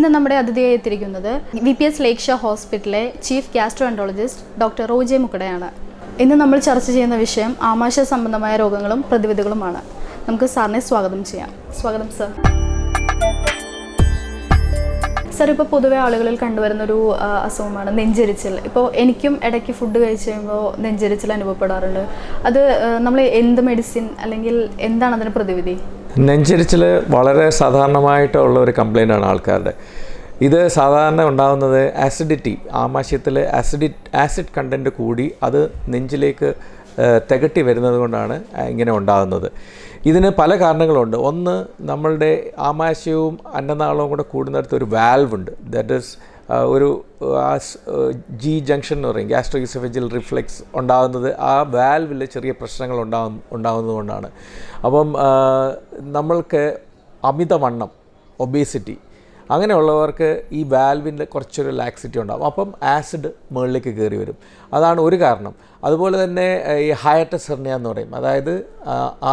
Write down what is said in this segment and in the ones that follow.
ഇന്ന് നമ്മുടെ അതിഥിയായി എത്തിയിരിക്കുന്നത് VPS ലേക്ഷ ഹോസ്പിറ്റലിലെ ചീഫ് ഗ്യാസ്ട്രോഎൻട്രോളജിസ്റ്റ് ഡോക്ടർ റോജെ മുക്കടയാണ്. ഇന്ന് നമ്മൾ ചർച്ച ചെയ്യുന്ന വിഷയം ആമാശയ സംബന്ധമായ രോഗങ്ങളും പ്രതിവിധികളുമാണ്. നമുക്ക് സാറിനെ സ്വാഗതം ചെയ്യാം. സ്വാഗതം സർ. സർ, ഇപ്പോൾ പൊതുവെ ആളുകളിൽ കണ്ടുവരുന്നൊരു അസുഖമാണ് നെഞ്ചെരിച്ചിൽ. ഇപ്പോൾ എനിക്കും ഇടയ്ക്ക് ഫുഡ് കഴിച്ച് കഴിയുമ്പോൾ നെഞ്ചെരിച്ചിൽ അനുഭവപ്പെടാറുണ്ട്. അത് നമ്മൾ എന്ത് മെഡിസിൻ അല്ലെങ്കിൽ എന്താണ് അതിന് പ്രതിവിധി? നെഞ്ചെരിച്ചിൽ വളരെ സാധാരണമായിട്ടുള്ള ഒരു കംപ്ലയിൻ്റാണ് ആൾക്കാരുടെ. ഇത് സാധാരണ ഉണ്ടാകുന്നത് ആസിഡിറ്റി, ആമാശയത്തിൽ ആസിഡ് കണ്ടൻറ്റ് കൂടി അത് നെഞ്ചിലേക്ക് തികട്ടി വരുന്നത് കൊണ്ടാണ് ഇങ്ങനെ ഉണ്ടാകുന്നത്. ഇതിന് പല കാരണങ്ങളുണ്ട്. ഒന്ന്, നമ്മളുടെ ആമാശയവും അന്നനാളവും കൂടെ കൂടുന്നിടത്ത് ഒരു വാൽവ് ഉണ്ട്. ദാറ്റ് ഈസ് ഒരു ജി ജംഗ്ഷൻ എന്ന് പറയും, ഗ്യാസ്ട്രോ ഈസോഫേജിയൽ റിഫ്ലെക്സ് ഉണ്ടാകുന്നത് ആ വാൽവിൽ ചെറിയ പ്രശ്നങ്ങൾ ഉണ്ടാകുന്നതുകൊണ്ടാണ്. അപ്പം നമ്മൾക്ക് അമിതവണ്ണം, ഒബേസിറ്റി, അങ്ങനെയുള്ളവർക്ക് ഈ വാൽവിൻ്റെ കുറച്ചൊരു ലാക്സിറ്റി ഉണ്ടാകും. അപ്പം ആസിഡ് മുകളിലേക്ക് കയറി വരും. അതാണ് ഒരു കാരണം. അതുപോലെ തന്നെ ഈ ഹയറ്റസ് ഹെർണിയ എന്ന് പറയും, അതായത്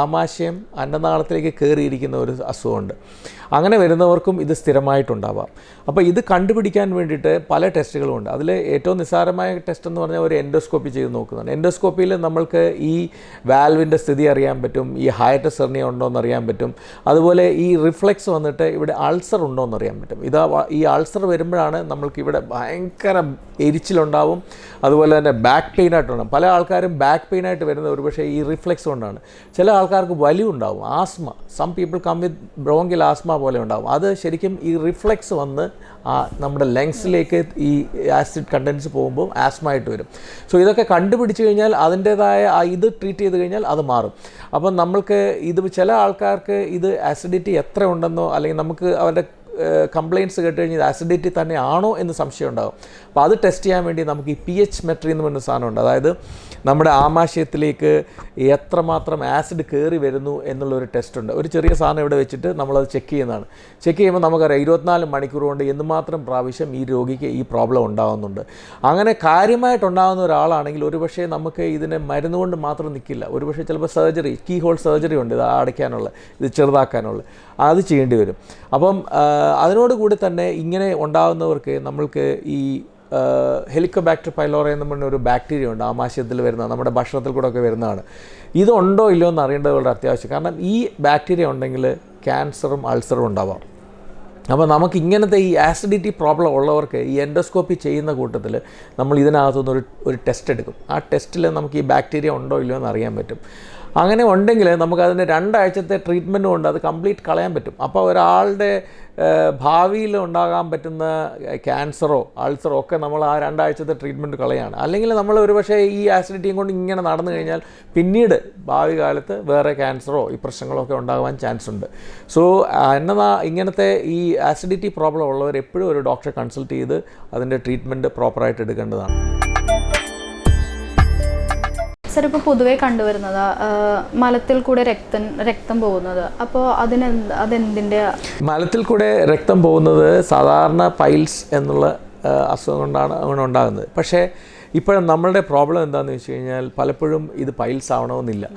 ആമാശയം അന്നനാളത്തിലേക്ക് കയറിയിരിക്കുന്ന ഒരു അസുഖമുണ്ട്. അങ്ങനെ വരുന്നവർക്കും ഇത് സ്ഥിരമായിട്ടുണ്ടാവാം. അപ്പോൾ ഇത് കണ്ടുപിടിക്കാൻ വേണ്ടിയിട്ട് പല ടെസ്റ്റുകളുമുണ്ട്. അതിൽ ഏറ്റവും നിസ്സാരമായ ടെസ്റ്റ് എന്ന് പറഞ്ഞാൽ ഒരു എൻഡോസ്കോപ്പി ചെയ്ത് നോക്കുന്നതാണ്. എൻഡോസ്കോപ്പിയിൽ നമ്മൾക്ക് ഈ വാൽവിൻ്റെ സ്ഥിതി അറിയാൻ പറ്റും, ഈ ഹയറ്റസ് ഹെർണിയ ഉണ്ടോ എന്ന് അറിയാൻ പറ്റും, അതുപോലെ ഈ റിഫ്ലെക്സ് വന്നിട്ട് ഇവിടെ അൾസർ ഉണ്ടോ എന്ന് അറിയാൻ പറ്റും. ഈ അൾസർ വരുമ്പോഴാണ് നമ്മൾക്ക് ഇവിടെ ഭയങ്കര എരിച്ചിലുണ്ടാവും, അതുപോലെ തന്നെ ബാക്ക് പെയിനായിട്ടുണ്ടാകും. പല ആൾക്കാരും ബാക്ക് പെയിനായിട്ട് വരുന്നത് ഒരുപക്ഷെ ഈ റിഫ്ലെക്സ് കൊണ്ടാണ്. ചില ആൾക്കാർക്ക് വലി ഉണ്ടാവും, asthma, some people come with bronchial asthma പോലെ ഉണ്ടാവും. അത് ശരിക്കും ഈ റിഫ്ലെക്സ് വന്ന് നമ്മുടെ ലങ്സിലേക്ക് ഈ ആസിഡ് കണ്ടൻസ് പോകുമ്പോൾ ആസ്മയായിട്ട് വരും. സോ ഇതൊക്കെ കണ്ടുപിടിച്ച് കഴിഞ്ഞാൽ അതിൻ്റേതായ ഇത് ട്രീറ്റ് ചെയ്ത് കഴിഞ്ഞാൽ അത് മാറും. അപ്പം നമ്മൾക്ക് ഇത് ചില ആൾക്കാർക്ക് ഇത് ആസിഡിറ്റി എത്ര ഉണ്ടെന്നോ അല്ലെങ്കിൽ നമുക്ക് അവരുടെ കംപ്ലയിൻറ്റ്സ് കേട്ട് കഴിഞ്ഞാൽ ആസിഡിറ്റി തന്നെ ആണോ എന്ന് സംശയം ഉണ്ടാകും. അപ്പോൾ അത് ടെസ്റ്റ് ചെയ്യാൻ വേണ്ടി നമുക്ക് ഈ pH മെട്രി എന്ന് പറഞ്ഞ സാധനമുണ്ട്. അതായത് നമ്മുടെ ആമാശയത്തിലേക്ക് എത്രമാത്രം ആസിഡ് കയറി വരുന്നു എന്നുള്ളൊരു ടെസ്റ്റുണ്ട്. ഒരു ചെറിയ സാധനം ഇവിടെ വെച്ചിട്ട് നമ്മളത് ചെക്ക് ചെയ്യുന്നതാണ്. ചെക്ക് ചെയ്യുമ്പോൾ നമുക്കറിയാം 24 മണിക്കൂർ കൊണ്ട് എന്തുമാത്രം പ്രാവശ്യം ഈ രോഗിക്ക് ഈ പ്രോബ്ലം ഉണ്ടാകുന്നുണ്ട്. അങ്ങനെ കാര്യമായിട്ടുണ്ടാകുന്ന ഒരാളാണെങ്കിൽ ഒരുപക്ഷെ നമുക്ക് ഇതിനെ മരുന്ന് കൊണ്ട് മാത്രം നിൽക്കില്ല. ഒരുപക്ഷെ ചിലപ്പോൾ സർജറി, കീ ഹോൾ സർജറി ഉണ്ട്, ഇത് അടയ്ക്കാനുള്ള, ഇത് ചെറുതാക്കാനുള്ള, അത് ചെയ്യേണ്ടി വരും. അപ്പം അതിനോടുകൂടി തന്നെ ഇങ്ങനെ ഉണ്ടാകുന്നവർക്ക് നമ്മൾക്ക് ഈ ഹെലിക്കോബാക്ടർ പൈലോറി എന്ന് പറഞ്ഞ ഒരു ബാക്ടീരിയ ഉണ്ട്, ആമാശയത്തിൽ വരുന്ന, നമ്മുടെ ഭക്ഷണത്തിൽ കൂടെ ഒക്കെ വരുന്നതാണ്. ഇതുണ്ടോ ഇല്ലയോ എന്ന് അറിയേണ്ടത് വളരെ അത്യാവശ്യം. കാരണം ഈ ബാക്ടീരിയ ഉണ്ടെങ്കിൽ ക്യാൻസറും അൾസറും ഉണ്ടാവാം. അപ്പോൾ നമുക്ക് ഇങ്ങനത്തെ ഈ ആസിഡിറ്റി പ്രോബ്ലം ഉള്ളവർക്ക് ഈ എൻഡോസ്കോപ്പി ചെയ്യുന്ന കൂട്ടത്തിൽ നമ്മൾ ഇതിനകത്തുനിന്ന് ഒരു ടെസ്റ്റ് എടുക്കും. ആ ടെസ്റ്റിൽ നമുക്ക് ഈ ബാക്ടീരിയ ഉണ്ടോ ഇല്ലയോ എന്ന് അറിയാൻ പറ്റും. അങ്ങനെ ഉണ്ടെങ്കിൽ നമുക്കതിന് 2 ആഴ്ചത്തെ ട്രീറ്റ്മെൻറ്റ് കൊണ്ട് അത് കംപ്ലീറ്റ് കളയാൻ പറ്റും. അപ്പോൾ ഒരാളുടെ ഭാവിയിൽ ഉണ്ടാകാൻ പറ്റുന്ന ക്യാൻസറോ അൾസറോ ഒക്കെ നമ്മൾ ആ 2 ആഴ്ചത്തെ ട്രീറ്റ്മെൻറ്റ് കളയാണ്. അല്ലെങ്കിൽ നമ്മൾ ഒരുപക്ഷെ ഈ ആസിഡിറ്റിയും കൊണ്ട് ഇങ്ങനെ നടന്നു കഴിഞ്ഞാൽ പിന്നീട് ഭാവി കാലത്ത് വേറെ ക്യാൻസറോ ഈ പ്രശ്നങ്ങളോ ഒക്കെ ഉണ്ടാകാൻ ചാൻസ് ഉണ്ട്. സോ ഇങ്ങനത്തെ ഈ ആസിഡിറ്റി പ്രോബ്ലം ഉള്ളവർ എപ്പോഴും ഒരു ഡോക്ടറെ കൺസൾട്ട് ചെയ്ത് അതിൻ്റെ ട്രീറ്റ്മെൻറ്റ് പ്രോപ്പറായിട്ട് എടുക്കേണ്ടതാണ്. സർ, ഇപ്പോൾ പൊതുവേ കണ്ടുവരുന്നത് മലത്തിൽ കൂടെ രക്തം പോകുന്നത്. അപ്പോൾ അതെന്തിൻ്റെ? മലത്തിൽ കൂടെ രക്തം പോകുന്നത് സാധാരണ പൈൽസ് എന്നുള്ള അസുഖം കൊണ്ടാണ് അങ്ങനെ ഉണ്ടാകുന്നത്. പക്ഷേ ഇപ്പോഴും നമ്മളുടെ പ്രോബ്ലം എന്താണെന്ന് വെച്ച് കഴിഞ്ഞാൽ പലപ്പോഴും ഇത് പൈൽസ് ആവണമെന്നില്ല.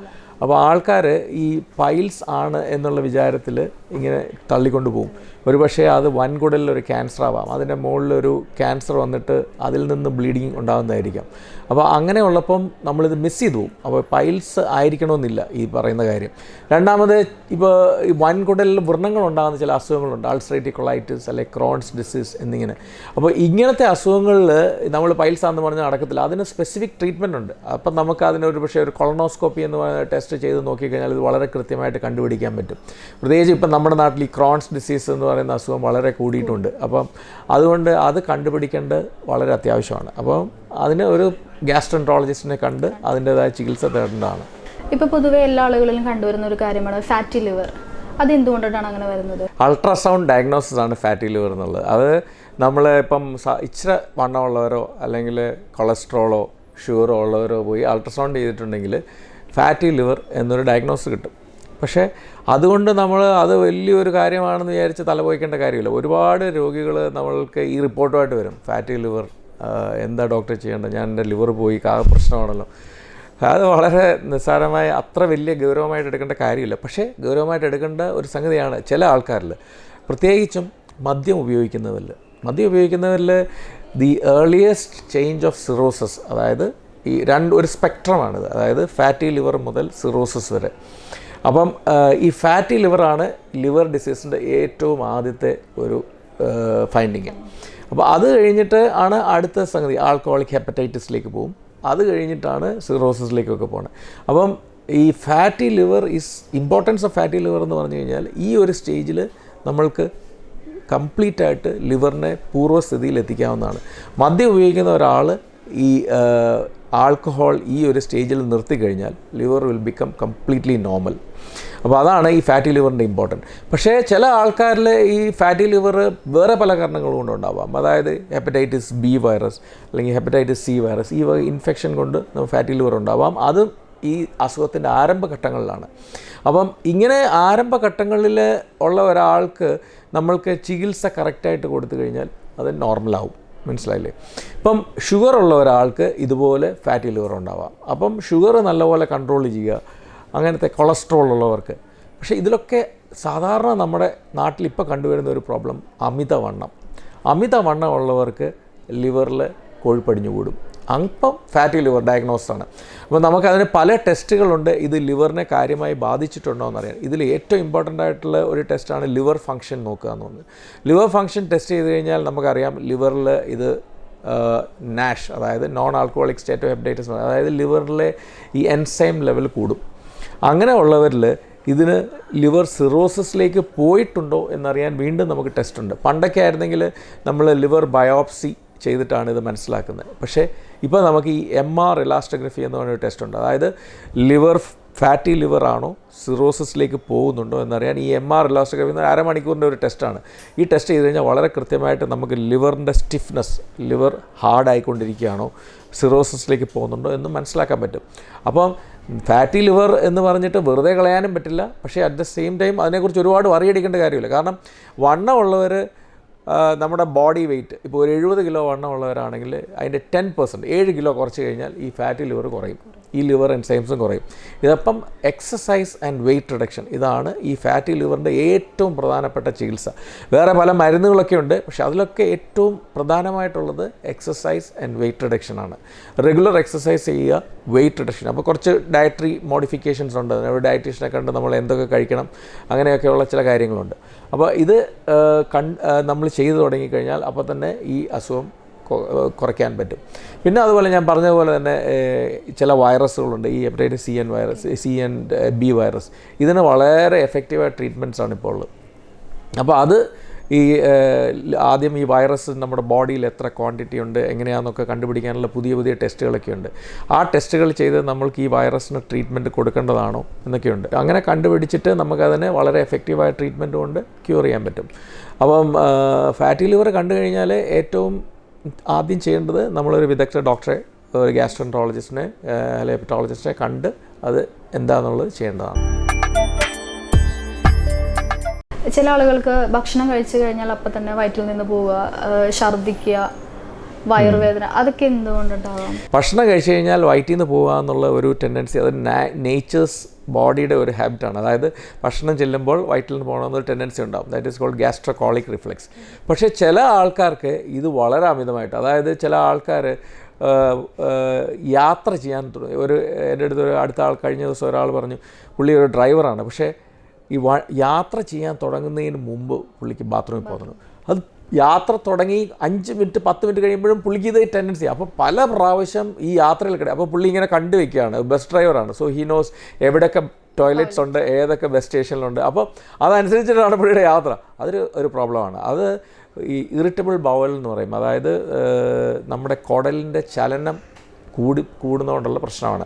അപ്പോൾ ആൾക്കാർ ഈ പൈൽസ് ആണ് എന്നുള്ള വിചാരത്തിൽ ഇങ്ങനെ തള്ളിക്കൊണ്ട് പോകും. ഒരുപക്ഷെ അത് വൻകുടലിലൊരു ക്യാൻസർ ആവാം, അതിൻ്റെ മുകളിലൊരു ക്യാൻസർ വന്നിട്ട് അതിൽ നിന്ന് ബ്ലീഡിങ് ഉണ്ടാകുന്നതായിരിക്കാം. അപ്പോൾ അങ്ങനെയുള്ളപ്പം നമ്മളിത് മിസ് ചെയ്തു പോകും. അപ്പോൾ പൈൽസ് ആയിരിക്കണമെന്നില്ല ഈ പറയുന്ന കാര്യം. രണ്ടാമത്, ഇപ്പോൾ ഈ വൻകുടലിൽ വ്രണങ്ങൾ ഉണ്ടാകുന്ന ചില അസുഖങ്ങളുണ്ട്, അൾസറേറ്റീവ് കൊളൈറ്റിസ് അല്ലെങ്കിൽ ക്രോൺസ് ഡിസീസ് എന്നിങ്ങനെ. അപ്പോൾ ഇങ്ങനത്തെ അസുഖങ്ങളിൽ നമ്മൾ പൈൽസ് ആണെന്ന് പറഞ്ഞാൽ നടക്കത്തില്ല, അതിന് സ്പെസിഫിക് ട്രീറ്റ്മെൻ്റ് ഉണ്ട്. അപ്പം നമുക്ക് അതിനൊരു പക്ഷേ ഒരു കൊളനോസ്കോപ്പി എന്ന് പറയുന്ന ടെസ്റ്റ് ചെയ്ത് നോക്കിക്കഴിഞ്ഞാൽ ഇത് വളരെ കൃത്യമായിട്ട് കണ്ടുപിടിക്കാൻ പറ്റും. പ്രത്യേകിച്ച് ഇപ്പം നമ്മുടെ നാട്ടിൽ ഈ ക്രോൺസ് ഡിസീസ് എന്ന് പറയുന്ന അസുഖം വളരെ കൂടിയിട്ടുണ്ട്. അപ്പം അതുകൊണ്ട് അത് കണ്ടുപിടിക്കേണ്ടത് വളരെ അത്യാവശ്യമാണ്. അപ്പം അതിന് ഒരു ഗ്യാസ്ട്രോഎൻട്രോളജിസ്റ്റിനെ കണ്ട് അതിൻ്റേതായ ചികിത്സ തേടേണ്ടതാണ്. ഇപ്പോൾ പൊതുവെ എല്ലാ ആളുകളിലും കണ്ടുവരുന്ന ഒരു കാര്യമാണ് ഫാറ്റി ലിവർ. അത് എന്തുകൊണ്ടാണ് അങ്ങനെ വരുന്നത്? അൾട്രാസൗണ്ട് ഡയഗ്നോസിസ് ആണ് ഫാറ്റി ലിവർ എന്നുള്ളത്. അത് നമ്മൾ ഇപ്പം ഇച്ചിരി വണ്ണമുള്ളവരോ അല്ലെങ്കിൽ കൊളസ്ട്രോളോ ഷുഗറോ ഉള്ളവരോ പോയി അൾട്രാസൗണ്ട് ചെയ്തിട്ടുണ്ടെങ്കിൽ ഫാറ്റി ലിവർ എന്നൊരു ഡയഗ്നോസ് കിട്ടും. പക്ഷേ അതുകൊണ്ട് നമ്മൾ അത് വലിയൊരു കാര്യമാണെന്ന് വിചാരിച്ച് തലപോയിക്കേണ്ട കാര്യമില്ല. ഒരുപാട് രോഗികൾ നമ്മൾക്ക് ഈ റിപ്പോർട്ടുമായിട്ട് വരും, ഫാറ്റി ലിവർ, എന്താ ഡോക്ടർ ചെയ്യേണ്ടത്, ഞാൻ എൻ്റെ ലിവർ പോയി പ്രശ്നമാണല്ലോ. അത് വളരെ നിസ്സാരമായ, അത്ര വലിയ ഗൗരവമായിട്ട് എടുക്കേണ്ട കാര്യമില്ല. പക്ഷേ ഗൗരവമായിട്ട് എടുക്കേണ്ട ഒരു സംഗതിയാണ് ചില ആൾക്കാരിൽ. പ്രത്യേകിച്ചും മദ്യം ഉപയോഗിക്കുന്നവരിൽ the earliest change of cirrhosis, അതായത് ഈ ഒരു സ്പെക്ട്രമാണിത്, അതായത് ഫാറ്റി ലിവർ മുതൽ സിറോസിസ് വരെ. അപ്പം ഈ ഫാറ്റി ലിവറാണ് ലിവർ ഡിസീസിൻ്റെ ഏറ്റവും ആദ്യത്തെ ഒരു ഫൈൻഡിങ്. അപ്പോൾ അത് കഴിഞ്ഞിട്ട് ആണ് അടുത്ത സംഗതി ആൽക്കഹോളിക് ഹെപ്പറ്റൈറ്റിസിലേക്ക് പോകും, അത് കഴിഞ്ഞിട്ടാണ് സിറോസിസിലേക്കൊക്കെ പോകുന്നത്. അപ്പം ഈ fatty liver importance of fatty liver എന്ന് പറഞ്ഞു കഴിഞ്ഞാൽ ഈ ഒരു സ്റ്റേജിൽ നമ്മൾക്ക് കംപ്ലീറ്റ് ആയിട്ട് ലിവറിനെ പൂർവ്വസ്ഥിതിയിൽ എത്തിക്കാവുന്നതാണ്. മദ്യം ഉപയോഗിക്കുന്ന ഒരാൾ ഈ ആൽക്കഹോൾ ഈ ഒരു സ്റ്റേജിൽ നിർത്തിക്കഴിഞ്ഞാൽ liver will become completely normal. അപ്പോൾ അതാണ് ഈ ഫാറ്റി ലിവറിൻ്റെ ഇമ്പോർട്ടൻറ്റ്. പക്ഷേ ചില ആൾക്കാരിൽ ഈ ഫാറ്റി ലിവർ വേറെ പല കാരണങ്ങൾ കൊണ്ടുണ്ടാവാം. അതായത് ഹെപ്പറ്റൈറ്റിസ് ബി വൈറസ് അല്ലെങ്കിൽ ഹെപ്പറ്റൈറ്റിസ് സി വൈറസ്, ഈ വക ഇൻഫെക്ഷൻ കൊണ്ട് ഫാറ്റി ലിവർ ഉണ്ടാവാം. അതും ഈ അസുഖത്തിൻ്റെ ആരംഭഘട്ടങ്ങളിലാണ്. അപ്പം ഇങ്ങനെ ആരംഭഘട്ടങ്ങളിൽ ഉള്ള ഒരാൾക്ക് നമ്മൾക്ക് ചികിത്സ കറക്റ്റായിട്ട് കൊടുത്തു കഴിഞ്ഞാൽ അത് നോർമലാവും. മനസ്സിലായില്ലേ? ഇപ്പം ഷുഗർ ഉള്ള ഒരാൾക്ക് ഇതുപോലെ ഫാറ്റി ലിവർ ഉണ്ടാവാം. അപ്പം ഷുഗർ നല്ലപോലെ കൺട്രോൾ ചെയ്യുക, അങ്ങനത്തെ കൊളസ്ട്രോൾ ഉള്ളവർക്ക്. പക്ഷേ ഇതിലൊക്കെ സാധാരണ നമ്മുടെ നാട്ടിലിപ്പോൾ കണ്ടുവരുന്ന ഒരു പ്രോബ്ലം അമിതവണ്ണം ഉള്ളവർക്ക് ലിവറിൽ കൊഴുപ്പടിഞ്ഞു കൂടും. അപ്പം ഫാറ്റി ലിവർ ഡയഗ്നോസാണ്. അപ്പോൾ നമുക്കതിന് പല ടെസ്റ്റുകളുണ്ട് ഇത് ലിവറിനെ കാര്യമായി ബാധിച്ചിട്ടുണ്ടോ എന്നറിയാൻ. ഇതിൽ ഏറ്റവും ഇമ്പോർട്ടൻ്റ് ആയിട്ടുള്ള ഒരു ടെസ്റ്റാണ് ലിവർ ഫംഗ്ഷൻ നോക്കുക എന്ന് പറഞ്ഞത്. ലിവർ ഫംഗ്ഷൻ ടെസ്റ്റ് ചെയ്ത് കഴിഞ്ഞാൽ നമുക്കറിയാം ലിവറിൽ ഇത് നാഷ്, അതായത് non alcoholic state of hepatitis, അതായത് ലിവറിലെ ഈ എൻസൈം ലെവൽ കൂടും. അങ്ങനെ ഉള്ളവരിൽ ഇതിന് ലിവർ സിറോസിസിലേക്ക് പോയിട്ടുണ്ടോ എന്നറിയാൻ വീണ്ടും നമുക്ക് ടെസ്റ്റുണ്ട്. പണ്ടൊക്കെ ആയിരുന്നെങ്കിൽ നമ്മൾ ലിവർ ബയോപ്സി ചെയ്തിട്ടാണ് ഇത് മനസ്സിലാക്കുന്നത്. പക്ഷേ ഇപ്പോൾ നമുക്ക് ഈ MR എലാസ്റ്റോഗ്രഫി എന്ന് പറഞ്ഞൊരു ടെസ്റ്റുണ്ട്. അതായത് ലിവർ ഫാറ്റി ലിവർ ആണോ സിറോസിസിലേക്ക് പോകുന്നുണ്ടോ എന്നറിയാൻ ഈ MR എലാസ്റ്റോഗ്രഫി എന്ന് അരമണിക്കൂറിൻ്റെ ഒരു ടെസ്റ്റാണ്. ഈ ടെസ്റ്റ് ചെയ്ത് കഴിഞ്ഞാൽ വളരെ കൃത്യമായിട്ട് നമുക്ക് ലിവറിൻ്റെ സ്റ്റിഫ്നെസ്, ലിവർ ഹാർഡായിക്കൊണ്ടിരിക്കുകയാണോ സിറോസിസിലേക്ക് പോകുന്നുണ്ടോ എന്ന് മനസ്സിലാക്കാൻ പറ്റും. അപ്പം ഫാറ്റി ലിവർ എന്ന് പറഞ്ഞിട്ട് വെറുതെ കളയാനും പറ്റില്ല. പക്ഷേ അറ്റ് ദ സെയിം ടൈം അതിനെക്കുറിച്ച് ഒരുപാട് വറിയടിക്കേണ്ട കാര്യമില്ല. കാരണം വണ്ണമുള്ളവർ നമ്മുടെ ബോഡി വെയ്റ്റ് ഇപ്പോൾ ഒരു 70 കിലോ വണ്ണമുള്ളവരാണെങ്കിൽ അതിൻ്റെ 10%, 7 കിലോ കുറച്ച് കഴിഞ്ഞാൽ ഈ ഫാറ്റി ലിവർ കുറയും, ഈ ലിവർ എൻസൈംസും കുറയും. ഇതപ്പം എക്സസൈസ് ആൻഡ് വെയ്റ്റ് റിഡക്ഷൻ, ഇതാണ് ഈ ഫാറ്റി ലിവറിൻ്റെ ഏറ്റവും പ്രധാനപ്പെട്ട ചികിത്സ. വേറെ പല മരുന്നുകളൊക്കെ ഉണ്ട്, പക്ഷേ അതിലൊക്കെ ഏറ്റവും പ്രധാനമായിട്ടുള്ളത് എക്സസൈസ് ആൻഡ് വെയ്റ്റ് റിഡക്ഷനാണ്. റെഗുലർ എക്സസൈസ് ചെയ്യുക, വെയ്റ്റ് റിഡക്ഷൻ. അപ്പോൾ കുറച്ച് ഡയറ്ററി മോഡിഫിക്കേഷൻസ് ഉണ്ട്. ഒരു ഡയറ്റീഷ്യനെ കണ്ട് നമ്മൾ എന്തൊക്കെ കഴിക്കണം അങ്ങനെയൊക്കെയുള്ള ചില കാര്യങ്ങളുണ്ട്. അപ്പോൾ ഇത് നമ്മൾ ചെയ്തു തുടങ്ങിക്കഴിഞ്ഞാൽ അപ്പോൾ തന്നെ ഈ അസുഖം കുറയ്ക്കാൻ പറ്റും. പിന്നെ അതുപോലെ ഞാൻ പറഞ്ഞതുപോലെ തന്നെ ചില വൈറസുകളുണ്ട്, ഈ hepatitis C and B virus. ഇതിന് വളരെ എഫക്റ്റീവായ ട്രീറ്റ്മെൻറ്റ്സാണ് ഇപ്പോൾ ഉള്ളത്. അപ്പോൾ അത് ഈ ആദ്യം ഈ വൈറസ് നമ്മുടെ ബോഡിയിൽ എത്ര ക്വാണ്ടിറ്റി ഉണ്ട് എങ്ങനെയാണെന്നൊക്കെ കണ്ടുപിടിക്കാനുള്ള പുതിയ ടെസ്റ്റുകളൊക്കെ ഉണ്ട്. ആ ടെസ്റ്റുകൾ ചെയ്ത് നമ്മൾക്ക് ഈ വൈറസിന് ട്രീറ്റ്മെൻറ്റ് കൊടുക്കേണ്ടതാണോ എന്നൊക്കെയുണ്ട്. അങ്ങനെ കണ്ടുപിടിച്ചിട്ട് നമുക്കതിനെ വളരെ എഫക്റ്റീവായ ട്രീറ്റ്മെൻറ്റ് കൊണ്ട് ക്യൂർ ചെയ്യാൻ പറ്റും. അപ്പം ഫാറ്റി ലിവർ കണ്ടു കഴിഞ്ഞാൽ ഏറ്റവും ആദ്യം ചെയ്യേണ്ടത് നമ്മളൊരു വിദഗ്ധ ഡോക്ടറെ, ഒരു ഗ്യാസ്ട്രോൻട്രോളജിസ്റ്റിനെ അല്ലെങ്കിൽ ഹെപ്പറ്റോളജിസ്റ്റിനെ കണ്ട് അത് എന്താണെന്നുള്ളത് ചെയ്യേണ്ടതാണ്. ചില ആളുകൾക്ക് ഭക്ഷണം കഴിച്ചു കഴിഞ്ഞാൽ അപ്പം തന്നെ വയറ്റിൽ നിന്ന് പോവുക, ഛർദ്ദിക്കുക, വയറുവേദന, അതൊക്കെ എന്തുകൊണ്ടുണ്ടാകാം? ഭക്ഷണം കഴിച്ചു കഴിഞ്ഞാൽ വയറ്റിൽ നിന്ന് പോകുക എന്നുള്ള ഒരു ടെൻഡൻസി അത് നേച്ചേഴ്സ് ബോഡിയുടെ ഒരു ഹാബിറ്റാണ്. അതായത് ഭക്ഷണം ചെല്ലുമ്പോൾ വയറ്റിൽ നിന്ന് പോകണമെന്നൊരു ടെൻഡൻസി ഉണ്ടാകും. That is called gastrocolic reflex. പക്ഷേ ചില ആൾക്കാർക്ക് ഇത് വളരെ അമിതമായിട്ട്, അതായത് ചില ആൾക്കാർ യാത്ര ചെയ്യാൻ എൻ്റെ അടുത്ത് കഴിഞ്ഞ ദിവസം ഒരാൾ പറഞ്ഞു, പുള്ളി ഒരു ഡ്രൈവറാണ്, പക്ഷേ ഈ യാത്ര ചെയ്യാൻ തുടങ്ങുന്നതിന് മുമ്പ് പുള്ളിക്ക് ബാത്റൂമിൽ പോകുന്നു. അത് യാത്ര തുടങ്ങി 5 മിനിറ്റ് 10 മിനിറ്റ് കഴിയുമ്പോഴും പുള്ളിക്ക് ഇത് ടെൻഡൻസി. അപ്പോൾ പല പ്രാവശ്യം ഈ യാത്രയിൽ കിടക്കും. അപ്പോൾ പുള്ളി ഇങ്ങനെ കണ്ടുവയ്ക്കുകയാണ്, ബസ് ഡ്രൈവറാണ്. സോ ഹി നോസ് എവിടെയൊക്കെ ടോയ്ലറ്റ്സ് ഉണ്ട്, ഏതൊക്കെ ബസ് സ്റ്റേഷനിലുണ്ട്. അപ്പോൾ അതനുസരിച്ചിട്ടാണ് പുള്ളിയുടെ യാത്ര. ഒരു പ്രോബ്ലമാണ്. അത് ഈ ഇറിറ്റബിൾ ബവൽ എന്ന് പറയും. അതായത് നമ്മുടെ കുടലിൻ്റെ ചലനം കൂടുന്നതുകൊണ്ടുള്ള പ്രശ്നമാണ്.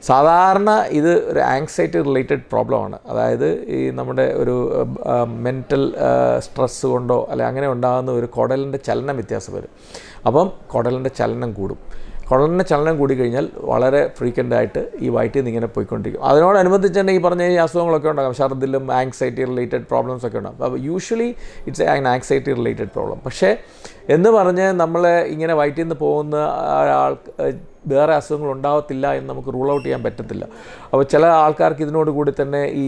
സാധാരണ ഇത് ഒരു ആങ്സൈറ്റി റിലേറ്റഡ് പ്രോബ്ലമാണ്. അതായത് ഈ നമ്മുടെ ഒരു മെൻ്റൽ സ്ട്രെസ് കൊണ്ടോ അല്ലെ അങ്ങനെ ഉണ്ടാകുന്ന ഒരു കുടലിൻ്റെ ചലനം വ്യത്യാസം വരും. അപ്പം കുടലിൻ്റെ ചലനം കൂടും. കുടലിൻ്റെ ചലനം കൂടിക്കഴിഞ്ഞാൽ വളരെ ഫ്രീക്വൻ്റ് ആയിട്ട് ഈ വയറ്റിൽ നിന്ന് ഇങ്ങനെ പോയിക്കൊണ്ടിരിക്കും. അതിനോടനുബന്ധിച്ച് തന്നെ ഈ പറഞ്ഞ ഈ അസുഖങ്ങളൊക്കെ ഉണ്ടാകും, ഛർദിലും ആങ്സൈറ്റി റിലേറ്റഡ് പ്രോബ്ലംസ് ഒക്കെ ഉണ്ടാകും. അപ്പോൾ usually it's anxiety related problem. പക്ഷേ എന്ന് പറഞ്ഞ് നമ്മൾ ഇങ്ങനെ വയറ്റിൽ നിന്ന് പോകുന്ന ഒരാൾ വേറെ അസുഖങ്ങൾ ഉണ്ടാകത്തില്ല എന്ന് നമുക്ക് റൂൾ ഔട്ട് ചെയ്യാൻ പറ്റത്തില്ല. അപ്പോൾ ചില ആൾക്കാർക്ക് ഇതിനോട് കൂടി തന്നെ ഈ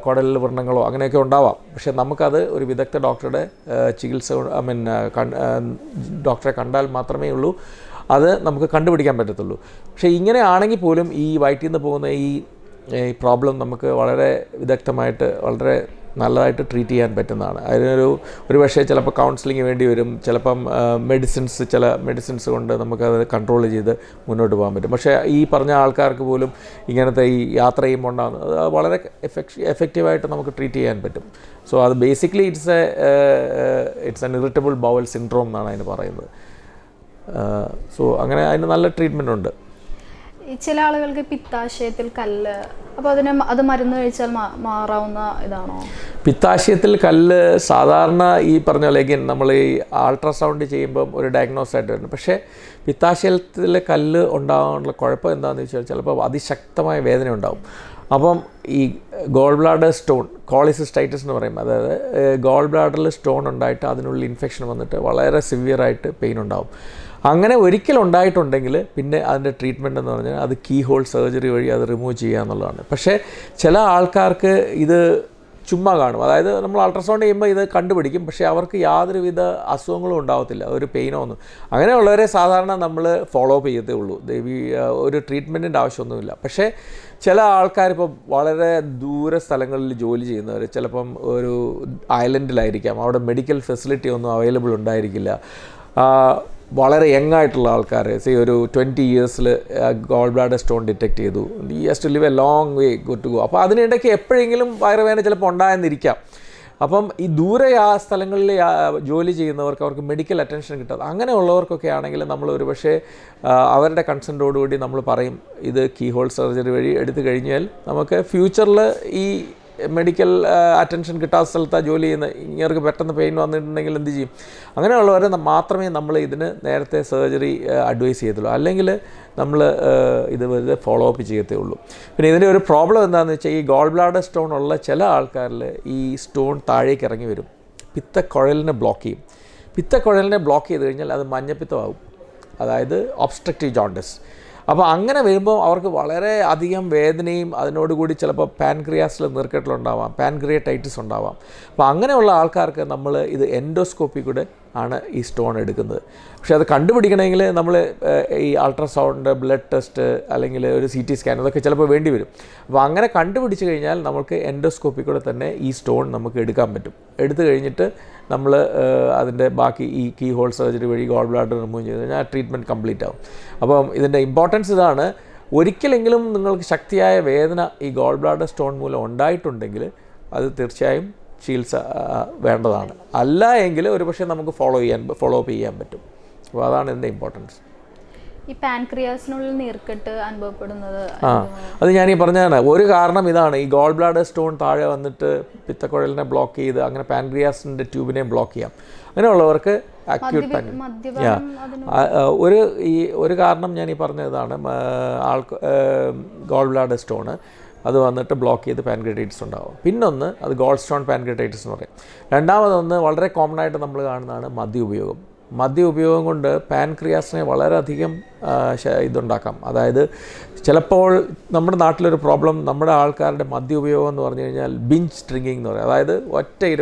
കുടലിൽ വ്രണങ്ങളോ അങ്ങനെയൊക്കെ ഉണ്ടാവാം. പക്ഷേ നമുക്കത് ഒരു വിദഗ്ധ ഡോക്ടറുടെ ചികിത്സ ഡോക്ടറെ കണ്ടാൽ മാത്രമേ ഉള്ളൂ അത് നമുക്ക് കണ്ടുപിടിക്കാൻ പറ്റത്തുള്ളൂ. പക്ഷേ ഇങ്ങനെ ആണെങ്കിൽ പോലും ഈ വയറ്റിൽ നിന്ന് പോകുന്ന ഈ പ്രോബ്ലം നമുക്ക് വളരെ വിദഗ്ധമായിട്ട് വളരെ നല്ലതായിട്ട് ട്രീറ്റ് ചെയ്യാൻ പറ്റുന്നതാണ്. ഒരു പക്ഷേ ചിലപ്പോൾ കൗൺസിലിംഗ് വേണ്ടി വരും, ചിലപ്പം ചില മെഡിസിൻസ് കൊണ്ട് നമുക്കത് കൺട്രോൾ ചെയ്ത് മുന്നോട്ട് പോകാൻ പറ്റും. പക്ഷേ ഈ പറഞ്ഞ ആൾക്കാർക്ക് പോലും ഇങ്ങനത്തെ ഈ യാത്ര ചെയ്യുമ്പോൾ ഉണ്ടാകുന്നത് അത് വളരെ എഫക്റ്റീവായിട്ട് നമുക്ക് ട്രീറ്റ് ചെയ്യാൻ പറ്റും. സോ അത് basically it's an irritable bowel syndrome എന്നാണ് അതിന് പറയുന്നത്. സോ അങ്ങനെ അതിന് നല്ല ട്രീറ്റ്മെൻ്റ് ഉണ്ട്. ചില ആളുകൾക്ക് പിത്താശയത്തിൽ കല്ല്, അപ്പോൾ അത് മരുന്ന് കഴിച്ചാൽ മാറാവുന്ന ഇതാണോ? പിത്താശയത്തിൽ കല്ല് സാധാരണ ഈ പറഞ്ഞ പോലെ നമ്മൾ ഈ അൾട്രാസൗണ്ട് ചെയ്യുമ്പം ഒരു ഡയഗ്നോസ് ആയിട്ട് വരുന്നു. പക്ഷേ പിത്താശയത്തിൽ കല്ല് ഉണ്ടാകാനുള്ള കുഴപ്പം എന്താണെന്ന് വെച്ചാൽ ചിലപ്പോൾ അതിശക്തമായ വേദന ഉണ്ടാകും. അപ്പം ഈ ഗോൾ ബ്ലാഡർ സ്റ്റോൺ, കോളിസിസ്റ്റൈറ്റിസ് എന്ന് പറയും, അതായത് ഗോൾ ബ്ലാഡറിൽ സ്റ്റോൺ ഉണ്ടായിട്ട് അതിനുള്ളിൽ ഇൻഫെക്ഷൻ വന്നിട്ട് വളരെ സിവിയറായിട്ട് പെയിൻ ഉണ്ടാകും. അങ്ങനെ ഒരിക്കൽ ഉണ്ടായിട്ടുണ്ടെങ്കിൽ പിന്നെ അതിൻ്റെ ട്രീറ്റ്മെൻറ്റ് എന്ന് പറഞ്ഞാൽ അത് കീ ഹോൾ സർജറി വഴി അത് റിമൂവ് ചെയ്യുക എന്നുള്ളതാണ്. പക്ഷേ ചില ആൾക്കാർക്ക് ഇത് ചുമ്മാ കാണും, അതായത് നമ്മൾ അൾട്രാസൗണ്ട് ചെയ്യുമ്പോൾ ഇത് കണ്ടുപിടിക്കും, പക്ഷേ അവർക്ക് യാതൊരുവിധ അസുഖങ്ങളും ഉണ്ടാകത്തില്ല, ഒരു പെയിനോ ഒന്നും. അങ്ങനെയുള്ളവരെ സാധാരണ നമ്മൾ ഫോളോ അപ്പ് ചെയ്യത്തേ ഉള്ളൂ, ഒരു ട്രീറ്റ്മെൻറ്റിൻ്റെ ആവശ്യമൊന്നുമില്ല. പക്ഷേ ചില ആൾക്കാരിപ്പോൾ വളരെ ദൂര സ്ഥലങ്ങളിൽ ജോലി ചെയ്യുന്നവർ, ചിലപ്പം ഒരു ഐലൻഡിലായിരിക്കാം, അവിടെ മെഡിക്കൽ ഫെസിലിറ്റി ഒന്നും അവൈലബിൾ ഉണ്ടായിരിക്കില്ല. വളരെ യങ്ങായിട്ടുള്ള ആൾക്കാർ ഒരു 20 ഇയേഴ്സിൽ ഗോൾ ബ്ലാഡർ സ്റ്റോൺ ഡിറ്റക്ട് ചെയ്തു, he has to live a long way good to go. അപ്പോൾ അതിനിടയ്ക്ക് എപ്പോഴെങ്കിലും വയറുവേദന ചിലപ്പോൾ ഉണ്ടായെന്നിരിക്കാം. അപ്പം ഈ ദൂരെ ആ സ്ഥലങ്ങളിൽ ജോലി ചെയ്യുന്നവർക്ക് അവർക്ക് മെഡിക്കൽ അറ്റൻഷൻ കിട്ടാതെ അങ്ങനെയുള്ളവർക്കൊക്കെ ആണെങ്കിൽ നമ്മൾ ഒരു പക്ഷേ അവരുടെ കൺസെൻറ്റോടുകൂടി നമ്മൾ പറയും ഇത് കീ ഹോൾ സർജറി വഴി എടുത്തു കഴിഞ്ഞാൽ നമുക്ക് ഫ്യൂച്ചറിൽ ഈ മെഡിക്കൽ അറ്റൻഷൻ കിട്ടാത്ത സ്ഥലത്താണ് ജോലി ചെയ്യുന്നത്, ഇങ്ങർക്ക് പെട്ടെന്ന് പെയിൻ വന്നിട്ടുണ്ടെങ്കിൽ എന്ത് ചെയ്യും? അങ്ങനെയുള്ളവരെ മാത്രമേ നമ്മൾ ഇതിന് നേരത്തെ സർജറി അഡ്വൈസ് ചെയ്യത്തുള്ളൂ, അല്ലെങ്കിൽ നമ്മൾ ഇത് വെറുതെ ഫോളോ അപ്പ് ചെയ്യത്തേ ഉള്ളൂ. പിന്നെ ഇതിൻ്റെ ഒരു പ്രോബ്ലം എന്താണെന്ന് വെച്ചാൽ ഈ ഗോൾ ബ്ലാഡർ സ്റ്റോൺ ഉള്ള ചില ആൾക്കാരിൽ ഈ സ്റ്റോൺ താഴേക്ക് ഇറങ്ങി വരും, പിത്തക്കുഴലിനെ ബ്ലോക്ക് ചെയ്യും. പിത്തക്കുഴലിനെ ബ്ലോക്ക് ചെയ്ത് കഴിഞ്ഞാൽ അത് മഞ്ഞപ്പിത്തമാകും, അതായത് ഒബ്സ്ട്രക്റ്റീവ് ജോണ്ടിസ്. അപ്പോൾ അങ്ങനെ വരുമ്പോൾ അവർക്ക് വളരെ അധികം വേദനയും അതിനോടുകൂടി ചിലപ്പോൾ പാൻക്രിയാസിൽ നീർക്കെട്ടിലുണ്ടാവാം, പാൻക്രിയറ്റൈറ്റിസ് ഉണ്ടാവാം. അപ്പോൾ അങ്ങനെയുള്ള ആൾക്കാർക്ക് നമ്മൾ ഇത് എൻഡോസ്കോപ്പി കൂടെ ആണ് ഈ സ്റ്റോൺ എടുക്കുന്നത്. പക്ഷേ അത് കണ്ടുപിടിക്കണമെങ്കിൽ നമ്മൾ ഈ അൾട്രാസൗണ്ട്, ബ്ലഡ് ടെസ്റ്റ് അല്ലെങ്കിൽ ഒരു CT സ്കാൻ അതൊക്കെ ചിലപ്പോൾ വേണ്ടി വരും. അപ്പോൾ അങ്ങനെ കണ്ടുപിടിച്ച് കഴിഞ്ഞാൽ നമുക്ക് എൻഡോസ്കോപ്പി കൂടെ തന്നെ ഈ സ്റ്റോൺ നമുക്ക് എടുക്കാൻ പറ്റും. എടുത്തു കഴിഞ്ഞിട്ട് നമ്മൾ അതിൻ്റെ ബാക്കി ഈ കീ ഹോൾ സർജറി വഴി ഗോൾ ബ്ലാഡർ റിമൂവ് ചെയ്ത് കഴിഞ്ഞാൽ ആ ട്രീറ്റ്മെൻറ്റ് കംപ്ലീറ്റ് ആവും. അപ്പം ഇതിൻ്റെ ഇമ്പോർട്ടൻസ് ഇതാണ്, ഒരിക്കലെങ്കിലും നിങ്ങൾക്ക് ശക്തിയായ വേദന ഈ ഗോൾ ബ്ലാഡർ സ്റ്റോൺ മൂലം ഉണ്ടായിട്ടുണ്ടെങ്കിൽ അത് തീർച്ചയായും ചികിത്സ വേണ്ടതാണ്. അല്ല എങ്കിൽ ഒരു പക്ഷേ നമുക്ക് ഫോളോ അപ്പ് ചെയ്യാൻ പറ്റും. അപ്പോൾ അതാണ് ഇതിൻ്റെ ഇമ്പോർട്ടൻസ്. ഈ പാൻക്രിയാസിനുള്ളിൽ നീർക്കെട്ട് അനുഭവപ്പെടുന്നത് അത് ഞാനീ പറഞ്ഞതാണ്, ഒരു കാരണം ഇതാണ്, ഈ ഗോൾ ബ്ലാഡർ സ്റ്റോൺ താഴെ വന്നിട്ട് പിത്തക്കുഴലിനെ ബ്ലോക്ക് ചെയ്ത് അങ്ങനെ പാൻക്രിയാസിൻ്റെ ട്യൂബിനെ ബ്ലോക്ക് ചെയ്യാം. അങ്ങനെയുള്ളവർക്ക് അക്യൂട്ട് ഒരു കാരണം ഞാൻ ഈ പറഞ്ഞതാണ്, ഗോൾ ബ്ലാഡർ സ്റ്റോണ് അത് വന്നിട്ട് ബ്ലോക്ക് ചെയ്ത് പാൻക്രിയറ്റൈറ്റിസ് ഉണ്ടാവും. പിന്നൊന്ന് അത് ഗോൾ സ്റ്റോൺ പാൻക്രിയറ്റൈറ്റിസ് എന്ന് പറയും. രണ്ടാമതൊന്ന് വളരെ കോമൺ ആയിട്ട് നമ്മൾ കാണുന്നതാണ് മദ്യ ഉപയോഗം. മദ്യ ഉപയോഗം കൊണ്ട് പാൻക്രിയാസിനെ വളരെയധികം ഇതുണ്ടാക്കാം. അതായത് ചിലപ്പോൾ നമ്മുടെ നാട്ടിലൊരു പ്രോബ്ലം, നമ്മുടെ ആൾക്കാരുടെ മദ്യ ഉപയോഗം എന്ന് പറഞ്ഞു കഴിഞ്ഞാൽ ബിഞ്ച് ഡ്രിങ്കിങ് എന്ന് പറയും. അതായത് ഒറ്റ